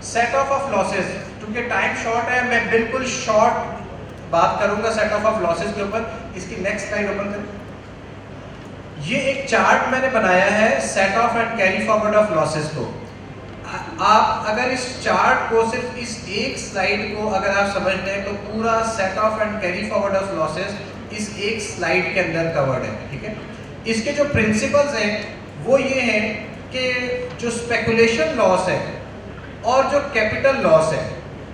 Set of losses, क्योंकि time short है मैं बिल्कुल शॉर्ट बात करूंगा सेट ऑफ लॉसेस के ऊपर। इसकी नेक्स्ट स्लाइड ओपन करें। ये एक चार्ट मैंने बनाया है set of and carry forward of losses को। आप अगर इस चार्ट को सिर्फ इस एक स्लाइड को अगर आप समझ लें तो पूरा set of and carry forward of losses इस एक स्लाइड के अंदर कवर्ड है, ठीक है। इसके जो प्रिंसिपल्स हैं वो ये हैं कि जो स्पेकुलेशन लॉस है और जो कैपिटल लॉस है,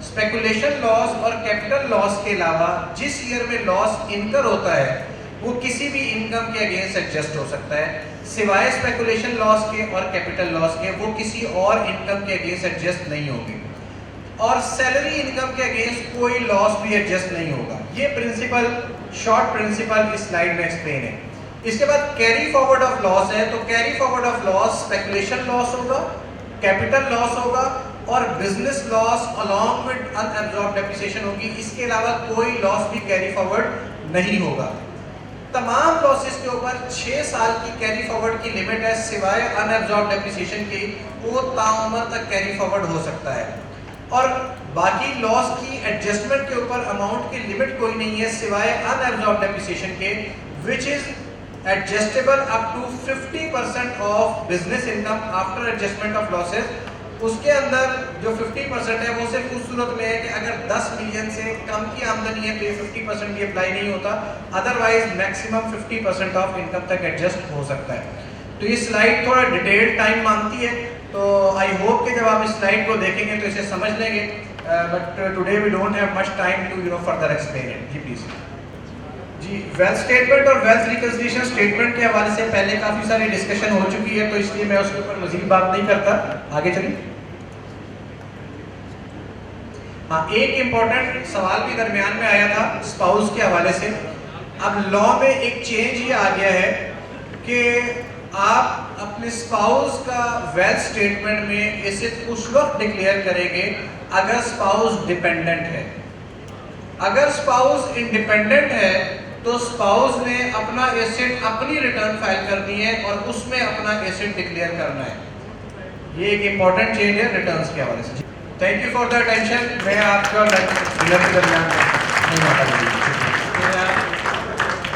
स्पेकुलेशन लॉस और कैपिटल लॉस के अलावा जिस ईयर में लॉस इनकर होता है वो किसी भी इनकम के अगेंस्ट एडजस्ट हो सकता है, सिवाय स्पेकुलेशन लॉस के और कैपिटल लॉस के वो किसी और इनकम के अगेंस्ट एडजस्ट नहीं होगी, और सैलरी इनकम के अगेंस्ट कोई लॉस भी एडजस्ट नहीं होगा। ये प्रिंसिपल, शॉर्ट प्रिंसिपल इस स्लाइड में एक्सप्लेन है। इसके बाद कैरी फॉरवर्ड ऑफ लॉस है, तो carry forward of loss speculation loss होगा, कैपिटल लॉस होगा और business loss along with unabsorbed depreciation होगी। इसके अलावा कोई लॉस भी कैरी फॉरवर्ड नहीं होगा। तमाम लॉसेस के ऊपर 6 साल की कैरी फॉरवर्ड की लिमिट है, सिवाय अनअब्सॉर्ब्ड डेप्रिसिएशन की वो ताउम्र तक कैरी फॉरवर्ड हो सकता है, और बाकी लॉस की एडजस्टमेंट के ऊपर अमाउंट की लिमिट कोई नहीं है सिवाय अनअब्सॉर्ब्ड डेप्रिसिएशन के, which is adjustable up to 50% of business income after adjustment of losses. उसके अंदर जो 50% है वो सिर्फ उस सूरत में है कि अगर 10 मिलियन से कम की आमदनी है तो ये 50% भी अप्लाई नहीं होता, अदरवाइज मैक्सिमम 50% ऑफ इनकम तक एडजस्ट हो सकता है। तो ये स्लाइड थोड़ा डिटेल्ड टाइम मांगती है, तो आई होप कि जब आप इस स्लाइड को देखेंगे तो इसे समझ लेंगे, but today we don't have much time to further explain it. जी प्लीज। जी, वेल्थ स्टेटमेंट और वेल्थ रिकंसिलिएशन स्टेटमेंट के हवाले से पहले काफ़ी सारी डिस्कशन हो चुकी है, तो इसलिए मैं उसके ऊपर मजीद बात नहीं करता। आगे चलिए। हाँ, एक इम्पॉर्टेंट सवाल भी दरमियान में आया था स्पाउस के हवाले से। अब लॉ में एक चेंज ये आ गया है कि आप अपने स्पाउस का वेल्थ स्टेटमेंट में एसेट उस वक्त डिक्लेयर करेंगे अगर स्पाउस डिपेंडेंट है। अगर स्पाउस इंडिपेंडेंट है तो स्पाउस ने अपना एसेट अपनी रिटर्न फाइल करनी है और उसमें अपना एसेट डिक्लेयर करना है। ये एक इम्पॉर्टेंट चेंज है रिटर्न्स के हवाले से। Thank you for the attention. मैं आपका डिनर के दरमियान नहीं आता।